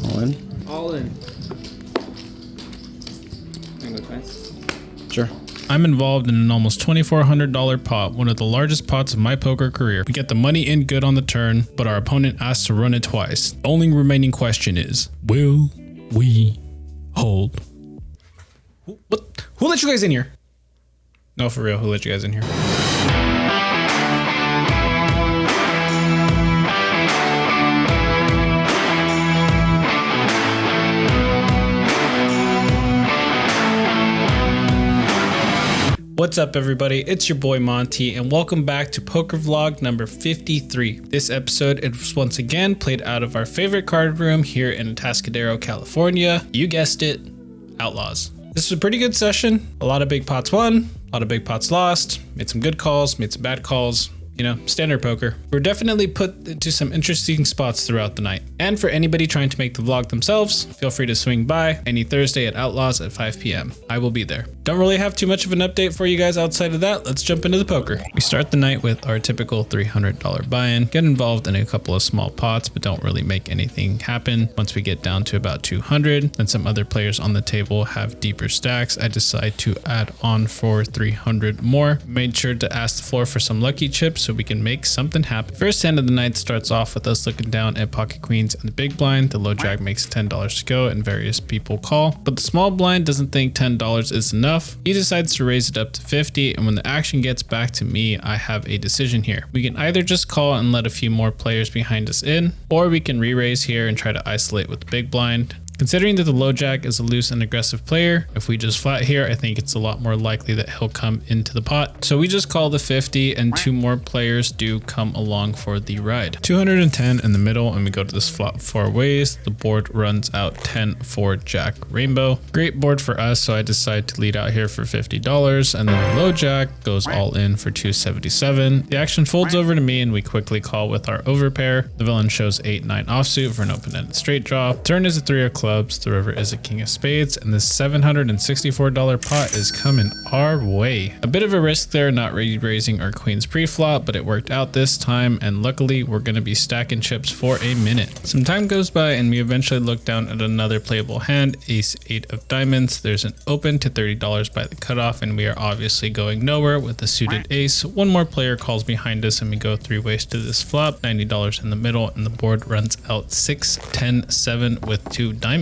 All in? All in. Can I go twice? Sure. I'm involved in an almost $2,400 pot, one of the largest pots of my poker career. We get the money in good on the turn, but our opponent asks to run it twice. The only remaining question is, will we hold? What? Who let you guys in here? No, for real, who let you guys in here? What's up, everybody? It's your boy Monte, and welcome back to Poker Vlog number 53. This episode is once again played out of our favorite card room here in Atascadero, California. You guessed it, Outlaws. This was a pretty good session. A lot of big pots won, a lot of big pots lost, made some good calls, made some bad calls. You know, standard poker. We're definitely put into some interesting spots throughout the night. And for anybody trying to make the vlog themselves, feel free to swing by any Thursday at Outlaws at 5 p.m. I will be there. Don't really have too much of an update for you guys outside of that. Let's jump into the poker. We start the night with our typical $300 buy-in, get involved in a couple of small pots, but don't really make anything happen. Once we get down to about 200, then some other players on the table have deeper stacks. I decide to add on for 300 more. Made sure to ask the floor for some lucky chips so we can make something happen. First hand of the night starts off with us looking down at pocket queens and the big blind. The low jack makes $10 to go and various people call, but the small blind doesn't think $10 is enough. He decides to raise it up to 50, and when the action gets back to me, I have a decision here. We can either just call and let a few more players behind us in, or we can re-raise here and try to isolate with the big blind. Considering that the low jack is a loose and aggressive player, if we just flat here, I think it's a lot more likely that he'll come into the pot. So we just call the 50 and two more players do come along for the ride. 210 in the middle, and we go to this flop 4 ways. The board runs out 10 for jack rainbow. Great board for us, so I decide to lead out here for $50, and then the low jack goes all in for $277. The action folds over to me, and we quickly call with our overpair. The villain shows 8-9 offsuit for an open-ended straight draw. Turn is a 3 of clubs. The river is a king of spades, and this $764 pot is coming our way. A bit of a risk there, not raising our queens pre-flop, but it worked out this time, and luckily we're going to be stacking chips for a minute. Some time goes by, and we eventually look down at another playable hand, ace 8 of diamonds. There's an open to $30 by the cutoff, and we are obviously going nowhere with the suited ace. One more player calls behind us, and we go 3 ways to this flop, $90 in the middle, and the board runs out 6, 10, 7 with 2 diamonds.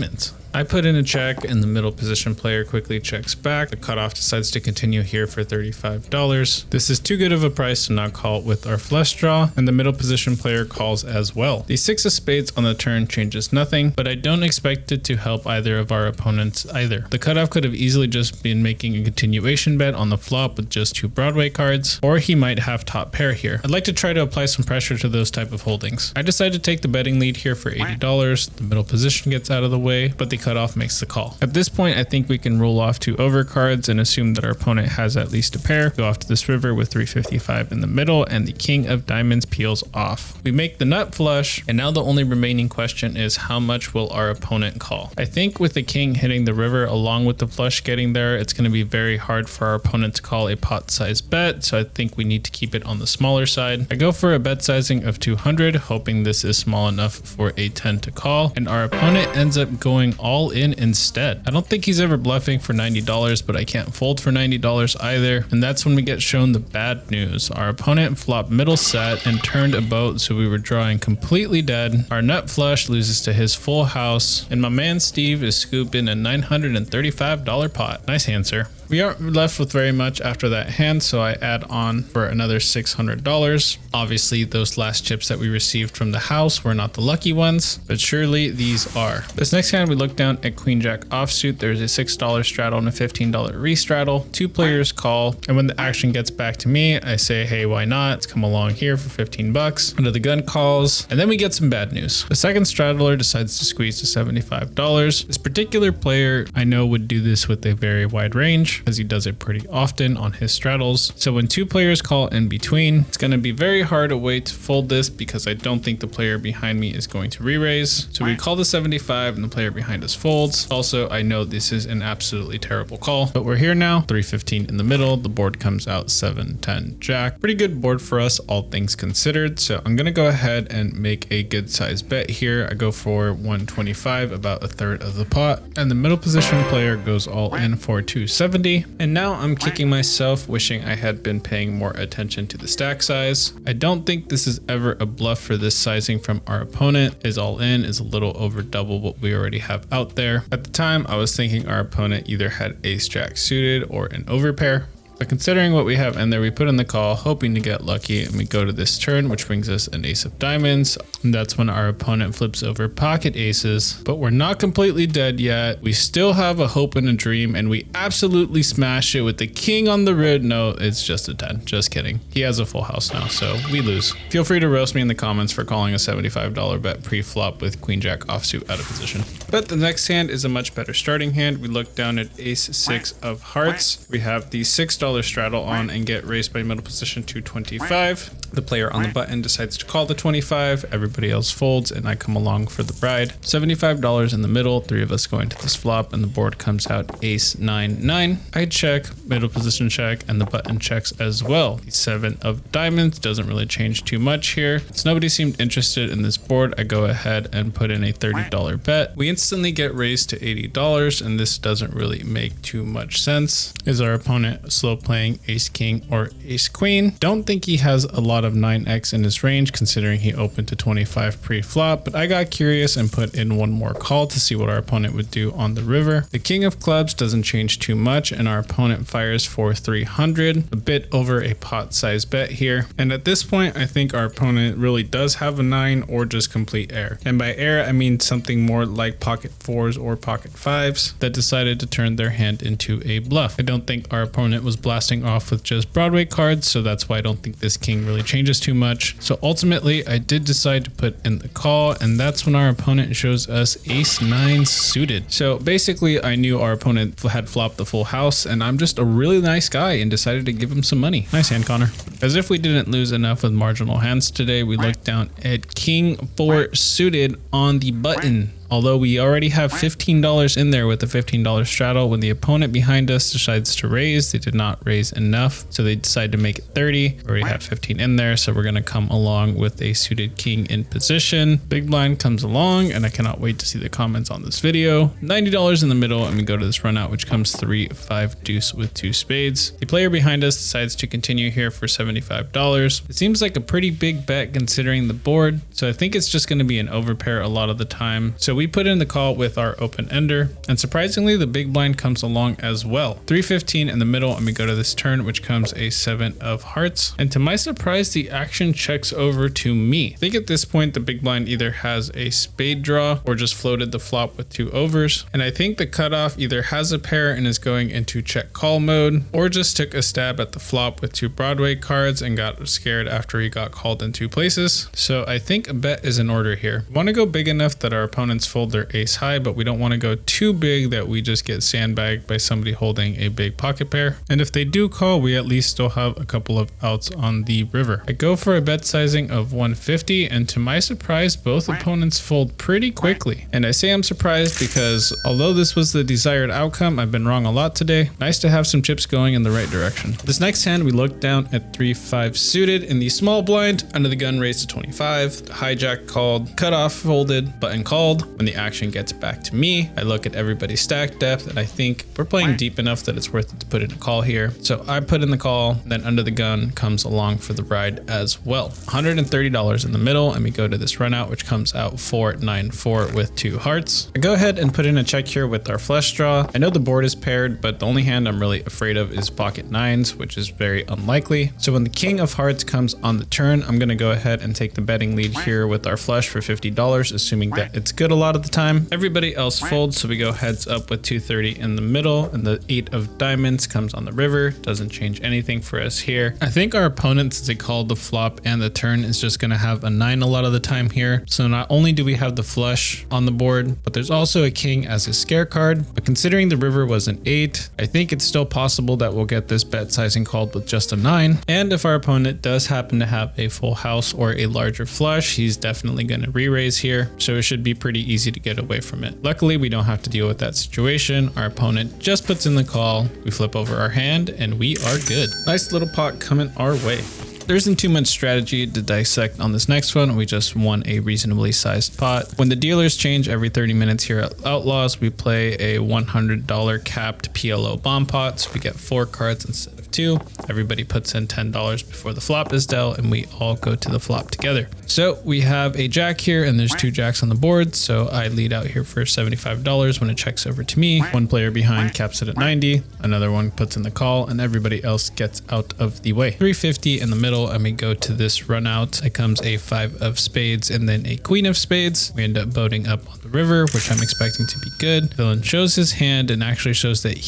I put in a check, and the middle position player quickly checks back. The cutoff decides to continue here for $35. This is too good of a price to not call with our flush draw, and the middle position player calls as well. The 6 of spades on the turn changes nothing, but I don't expect it to help either of our opponents either. The cutoff could have easily just been making a continuation bet on the flop with just 2 Broadway cards, or he might have top pair here. I'd like to try to apply some pressure to those type of holdings. I decide to take the betting lead here for $80. The middle position gets out of the way, but the cutoff makes the call. At this point, I think we can roll off 2 overcards and assume that our opponent has at least a pair. Go off to this river with 355 in the middle, and the king of diamonds peels off. We make the nut flush, and now the only remaining question is how much will our opponent call? I think with the king hitting the river along with the flush getting there, it's going to be very hard for our opponent to call a pot-sized bet, so I think we need to keep it on the smaller side. I go for a bet sizing of 200, hoping this is small enough for a 10 to call, and our opponent ends up going all in instead. I don't think he's ever bluffing for $90, but I can't fold for $90 either, and that's when we get shown the bad news. Our opponent flopped middle set and turned a boat, so we were drawing completely dead. Our nut flush loses to his full house, and my man Steve is scooping a $935 pot. Nice hand, sir. We aren't left with very much after that hand, so I add on for another $600. Obviously, those last chips that we received from the house were not the lucky ones, but surely these are. This next hand, we look down at Queen Jack offsuit. There's a $6 straddle and a $15 re-straddle. 2 players call, and when the action gets back to me, I say, hey, why not? Let's come along here for 15 bucks. Under the gun calls, and then we get some bad news. The second straddler decides to squeeze to $75. This particular player I know would do this with a very wide range. flush, as he does it pretty often on his straddles. So when two players call in between, it's going to be very hard a way to fold this because I don't think the player behind me is going to re-raise. So we call the 75 and the player behind us folds. Also, I know this is an absolutely terrible call, but we're here now. 315 in the middle. The board comes out 7, 10, jack. Pretty good board for us, all things considered. So I'm going to go ahead and make a good size bet here. I go for 125, about a third of the pot, and the middle position player goes all in for 270. And now I'm kicking myself, wishing I had been paying more attention to the stack size. I don't think this is ever a bluff for this sizing from our opponent. His all in is a little over double what we already have out there. At the time, I was thinking our opponent either had ace jack suited or an overpair. But considering what we have in there, we put in the call, hoping to get lucky, and we go to this turn, which brings us an ace of diamonds. And that's when our opponent flips over pocket aces, but we're not completely dead yet. We still have a hope and a dream, and we absolutely smash it with the king on the red. No, it's just a 10. Just kidding. He has a full house now, so we lose. Feel free to roast me in the comments for calling a $75 bet pre-flop with queen jack offsuit out of position. But the next hand is a much better starting hand. We look down at ace 6 of hearts. We have the $6 straddle on and get raised by middle position to 25. The player on the button decides to call the 25. Everybody else folds and I come along for the bride. $75 in the middle, 3 of us going to this flop, and the board comes out ace 9, 9. I check, middle position check, and the button checks as well. The 7 of diamonds doesn't really change too much here. Since nobody seemed interested in this board, I go ahead and put in a $30 bet. We instantly get raised to $80, and this doesn't really make too much sense. Is our opponent slow playing ace king or ace queen? Don't think he has a lot of 9x in his range, considering he opened to 25 pre-flop, but I got curious and put in one more call to see what our opponent would do on the river. The king of clubs doesn't change too much, and our opponent fires for 300, a bit over a pot size bet here. And at this point, I think our opponent really does have a 9 or just complete air. And by air, I mean something more like pocket 4s or pocket 5s that decided to turn their hand into a bluff. I don't think our opponent was blasting off with just Broadway cards, so that's why I don't think this king really changes too much. So ultimately, I did decide to put in the call, and that's when our opponent shows us ace 9 suited. So basically, I knew our opponent had flopped the full house, and I'm just a really nice guy and decided to give him some money. Nice hand, Connor. As if we didn't lose enough with marginal hands today, we looked down at king 4 suited on the button. Although we already have $15 in there with the $15 straddle, when the opponent behind us decides to raise, they did not raise enough, so they decide to make it 30. We already have 15 in there, so we're going to come along with a suited king in position. Big blind comes along, and I cannot wait to see the comments on this video. $90 in the middle, and we go to this run out, which comes 3, 5, deuce with 2 spades. The player behind us decides to continue here for $75. It seems like a pretty big bet considering the board, so I think it's just going to be an overpair a lot of the time. So we put in the call with our open ender, and surprisingly the big blind comes along as well. 315 in the middle, and we go to this turn, which comes a 7 of hearts, and to my surprise the action checks over to me. I think at this point the big blind either has a spade draw or just floated the flop with 2 overs, and I think the cutoff either has a pair and is going into check call mode, or just took a stab at the flop with 2 Broadway cards and got scared after he got called in 2 places. So I think a bet is in order here. We want to go big enough that our opponents fold their ace high, but we don't want to go too big that we just get sandbagged by somebody holding a big pocket pair. And if they do call, we at least still have a couple of outs on the river. I go for a bet sizing of 150, and to my surprise, both opponents fold pretty quickly. And I say I'm surprised because although this was the desired outcome, I've been wrong a lot today. Nice to have some chips going in the right direction. This next hand, we look down at 3-5 suited in the small blind, under the gun raised to 25, hijack called, cutoff folded, button called. When the action gets back to me, I look at everybody's stack depth, and I think we're playing deep enough that it's worth it to put in a call here. So I put in the call, then under the gun comes along for the ride as well. $130 in the middle, and we go to this run out, which comes out 4-9-4 with 2 hearts. I go ahead and put in a check here with our flush draw. I know the board is paired, but the only hand I'm really afraid of is pocket 9s, which is very unlikely. So So when the king of hearts comes on the turn, I'm going to go ahead and take the betting lead here with our flush for $50, assuming that it's good a lot of the time. Everybody else folds, so we go heads up with 230 in the middle, and the 8 of diamonds comes on the river. Doesn't change anything for us here. I think our opponent, since they called the flop and the turn, is just going to have a 9 a lot of the time here. So not only do we have the flush on the board, but there's also a king as a scare card. But considering the river was an 8, I think it's still possible that we'll get this bet sizing called with just a 9. And if our opponent does happen to have a full house or a larger flush, he's definitely going to re-raise here. So it should be pretty easy to get away from it. Luckily, we don't have to deal with that situation. Our opponent just puts in the call, we flip over our hand, and we are good. Nice little pot coming our way. There isn't too much strategy to dissect on this next one. We just won a reasonably sized pot. When the dealers change every 30 minutes here at Outlaws, we play a $100 capped PLO bomb pot. So we get 4 cards instead of 2. Everybody puts in $10 before the flop is dealt, and we all go to the flop together. So we have a jack here, and there's 2 jacks on the board. So I lead out here for $75 when it checks over to me. One player behind caps it at 90. Another one puts in the call, and everybody else gets out of the way. 350 in the middle, and we go to this run out. It comes a 5 of spades and then a queen of spades. We end up boating up on the river, which I'm expecting to be good. Villain shows his hand and actually shows that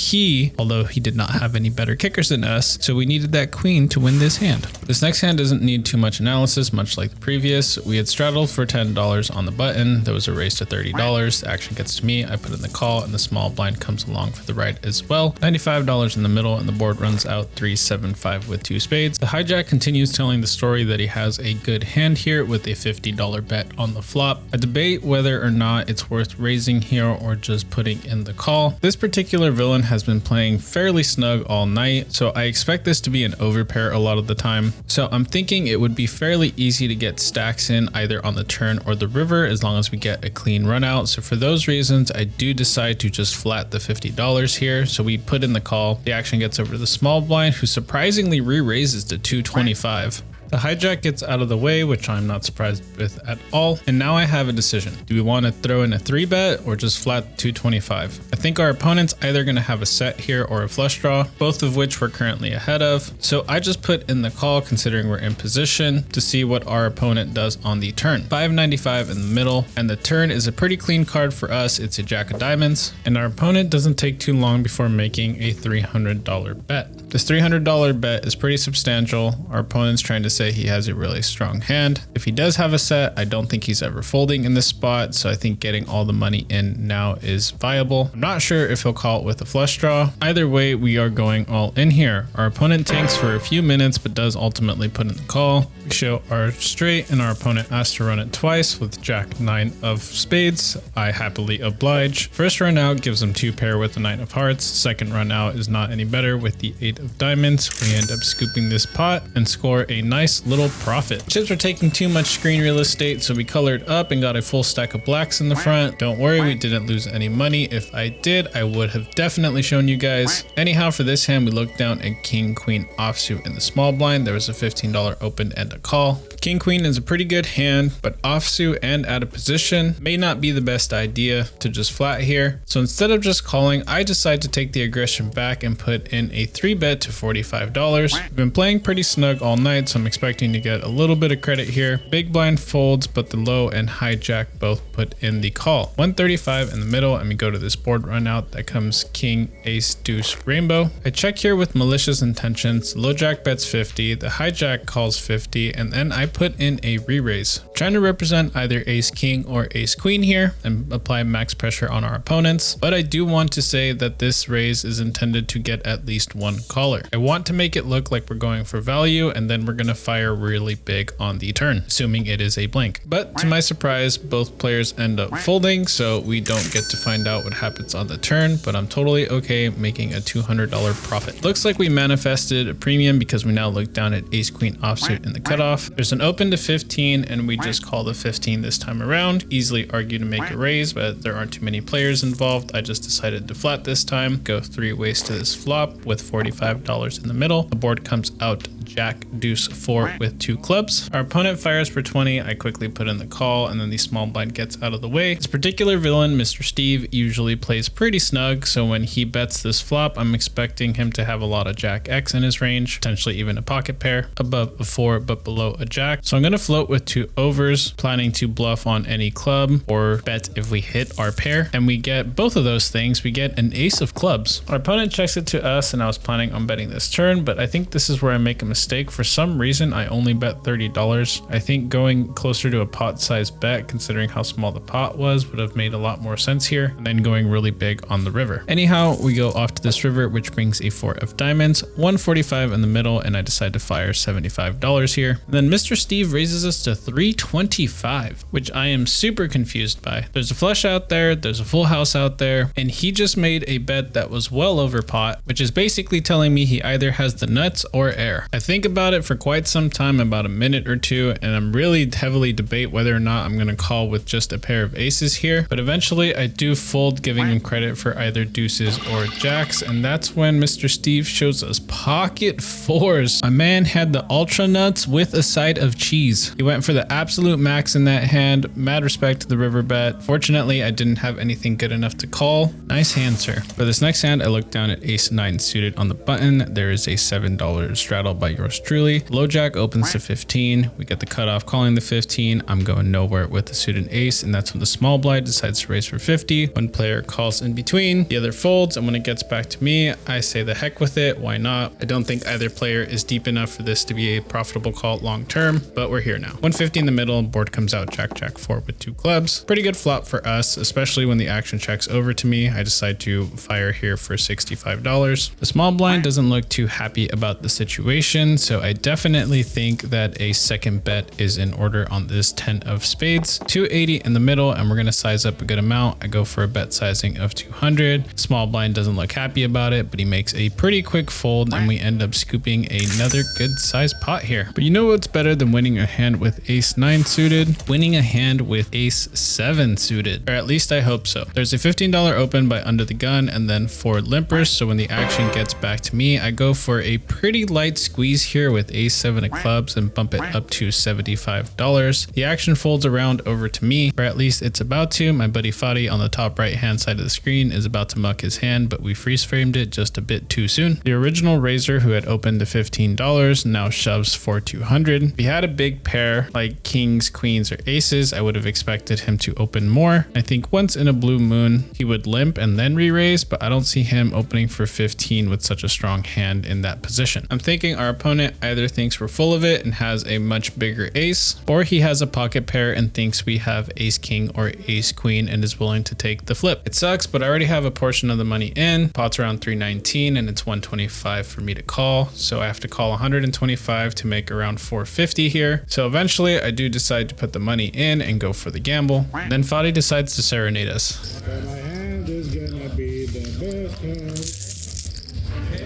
although he did not have any better kickers than us, so we needed that queen to win this hand. This next hand doesn't need too much analysis, much like the previous. We had straddled for $10 on the button. There was a raise to $30. The action gets to me. I put in the call, and the small blind comes along for the ride as well. $95 in the middle, and the board runs out 375 with 2 spades. The hijack continues telling the story that he has a good hand here with a $50 bet on the flop. I debate whether or not it's worth raising here or just putting in the call. This particular villain has been playing fairly snug all night, so I expect this to be an overpair a lot of the time. So I'm thinking it would be fairly easy to get stacks in either on the turn or the river as long as we get a clean run out. So for those reasons, I do decide to just flat the $50 here. So we put in the call. The action gets over to the small blind, who surprisingly re-raises to 225. The hijack gets out of the way, which I'm not surprised with at all. And now I have a decision. Do we want to throw in a 3 bet or just flat 225? I think our opponent's either going to have a set here or a flush draw, both of which we're currently ahead of. So I just put in the call considering we're in position to see what our opponent does on the turn. 595 in the middle, and the turn is a pretty clean card for us. It's a jack of diamonds, and our opponent doesn't take too long before making a $300 bet. This $300 bet is pretty substantial. Our opponent's trying to say he has a really strong hand. If he does have a set, I don't think he's ever folding in this spot, so I think getting all the money in now is viable. I'm not sure if he'll call it with a flush draw. Either way, we are going all in here. Our opponent tanks for a few minutes, but does ultimately put in the call. We show our straight, and our opponent asks to run it twice with jack 9 of spades. I happily oblige. First run out gives him 2 pair with the 9 of hearts. Second run out is not any better with the 8 of diamonds. We end up scooping this pot and score a nice little profit. Chips were taking too much screen real estate, so we colored up and got a full stack of blacks in the front. Don't worry, we didn't lose any money. If I did, I would have definitely shown you guys. Anyhow, for this hand, we looked down at king queen offsuit in the small blind. There was a $15 open and a call. King queen is a pretty good hand, but offsuit and out of position may not be the best idea to just flat here. So instead of just calling, I decide to take the aggression back and put in a 3 bet to $45. We've been playing pretty snug all night, so I'm expecting to get a little bit of credit here. Big blind folds, but the low and hijack both put in the call. 135 in the middle, and we go to this board run out that comes king, ace, deuce, rainbow. I check here with malicious intentions. Low jack bets 50, the hijack calls 50, and then I put in a re-raise. Trying to represent either ace king or ace queen here and apply max pressure on our opponents, but I do want to say that this raise is intended to get at least one caller. I want to make it look like we're going for value, and then we're going to fire really big on the turn, assuming it is a blank. But to my surprise, both players end up folding, so we don't get to find out what happens on the turn, but I'm totally okay making a $200 profit. Looks like we manifested a premium because we now look down at ace queen offsuit in the cutoff. There's an open to 15, and we just call the 15 this time around. Easily argue to make a raise, but there aren't too many players involved. I just decided to flat this time, go 3 ways to this flop with $45 in the middle. The board comes out jack, deuce, 4 4 with 2 clubs. Our opponent fires for 20. I quickly put in the call, and then the small blind gets out of the way. This particular villain, Mr. Steve, usually plays pretty snug, so when he bets this flop, I'm expecting him to have a lot of Jack X in his range, potentially even a pocket pair, above a 4 but below a Jack. So I'm going to float with 2 overs, planning to bluff on any club or bet if we hit our pair, and we get both of those things. We get an ace of clubs. Our opponent checks it to us, and I was planning on betting this turn, but I think this is where I make a mistake. For some reason, I only bet $30. I think going closer to a pot size bet, considering how small the pot was, would have made a lot more sense here, and then going really big on the river. Anyhow, we go off to this river, which brings a 4 of diamonds, 145 in the middle, and I decide to fire $75 here. And then Mr. Steve raises us to 325, which I am super confused by. There's a flush out there, there's a full house out there, and he just made a bet that was well over pot, which is basically telling me he either has the nuts or air. I think about it for quite some time, about a minute or two, and I'm really heavily debate whether or not I'm going to call with just a pair of aces here, but eventually I do fold, giving him credit for either deuces or jacks, and that's when Mr. Steve shows us pocket 4s. My man had the ultra nuts with a side of cheese. He went for the absolute max in that hand. Mad respect to the river bet. Fortunately, I didn't have anything good enough to call. Nice hand, sir. For this next hand, I look down at ace 9 suited on the button. There is a $7 straddle by yours truly. Low jack opens to 15. We get the cutoff calling the 15. I'm going nowhere with the suited ace, and that's when the small blind decides to raise for 50. One player calls in between, the other folds, and when it gets back to me, I say the heck with it. Why not? I don't think either player is deep enough for this to be a profitable call long term, but we're here now. 150 in the middle, board comes out Jack Jack 4 with 2 clubs. Pretty good flop for us, especially when the action checks over to me. I decide to fire here for $65. The small blind doesn't look too happy about the situation, so I definitely think that a second bet is in order on this 10 of spades. 280 in the middle, and we're going to size up a good amount. I go for a bet sizing of 200. Small blind doesn't look happy about it, but he makes a pretty quick fold, and we end up scooping another good sized pot here. But you know what's better than winning a hand with ace 9 suited? Winning a hand with ace 7 suited, or at least I hope so. There's a $15 open by under the gun and then 4 limpers, so when the action gets back to me, I go for a pretty light squeeze here with ace 7 of clubs and bump it up to $75. The action folds around over to me, or at least it's about to. My buddy Fadi on the top right hand side of the screen is about to muck his hand, but we freeze framed it just a bit too soon. The original raiser who had opened the $15 now shoves for 200. If he had a big pair like kings, queens, or aces, I would have expected him to open more. I think once in a blue moon he would limp and then re-raise, but I don't see him opening for 15 with such a strong hand in that position. I'm thinking our opponent either thinks we're full of it and has a much bigger ace, or he has a pocket pair and thinks we have ace king or ace queen and is willing to take the flip. It sucks, but I already have a portion of the money in. Pot's around 319 and it's 125 for me to call, so I have to call 125 to make around 450 here. So eventually I do decide to put the money in and go for the gamble. Then Fadi decides to serenade us. My hand is gonna be the best hand.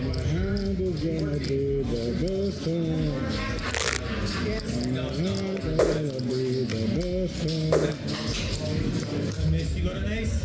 My hand is gonna be the best hand. My hand is gonna be the best hand. You got an ace?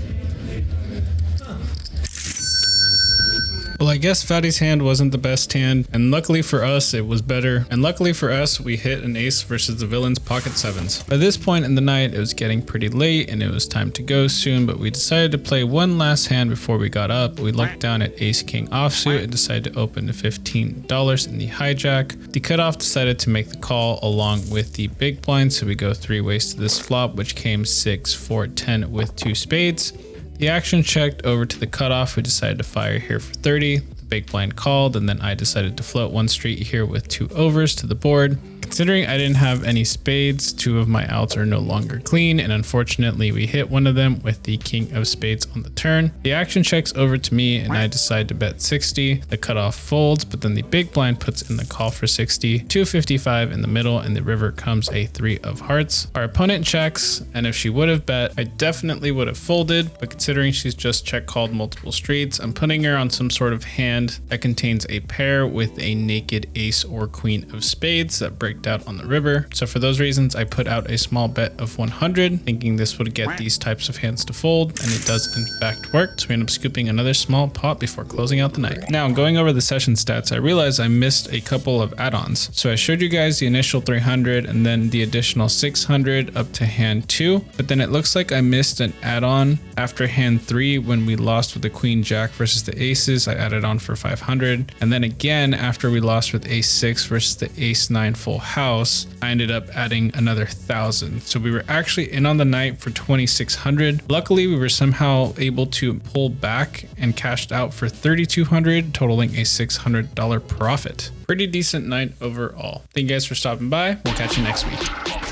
Well, I guess Fadi's hand wasn't the best hand, and luckily for us, it was better. And luckily for us, we hit an ace versus the villain's pocket 7s. By this point in the night, it was getting pretty late and it was time to go soon, but we decided to play one last hand before we got up. We looked down at ace king offsuit and decided to open to $15 in the hijack. The cutoff decided to make the call along with the big blind, so we go 3 ways to this flop, which came 6, 4, 10 with 2 spades. The action checked over to the cutoff. We decided to fire here for 30. The big blind called, and then I decided to float 1 street here with 2 overs to the board. Considering I didn't have any spades, 2 of my outs are no longer clean, and unfortunately we hit one of them with the king of spades on the turn. The action checks over to me and I decide to bet 60. The cutoff folds, but then the big blind puts in the call for 60. 255 in the middle, and the river comes a 3 of hearts. Our opponent checks, and if she would have bet, I definitely would have folded, but considering she's just check called multiple streets, I'm putting her on some sort of hand that contains a pair with a naked ace or queen of spades that break freaked out on the river. So for those reasons, I put out a small bet of 100, thinking this would get these types of hands to fold, and it does in fact work. So we end up scooping another small pot before closing out the night. Now, going over the session stats, I realized I missed a couple of add-ons. So I showed you guys the initial 300 and then the additional 600 up to hand 2, but then it looks like I missed an add-on after hand 3 when we lost with the Queen Jack versus the aces. I added on for 500, and then again after we lost with ace 6 versus the ace 9 full house, I ended up adding another 1,000. So we were actually in on the night for 2,600. Luckily, we were somehow able to pull back and cashed out for 3,200, totaling a $600 profit. Pretty decent night overall. Thank you guys for stopping by. We'll catch you next week.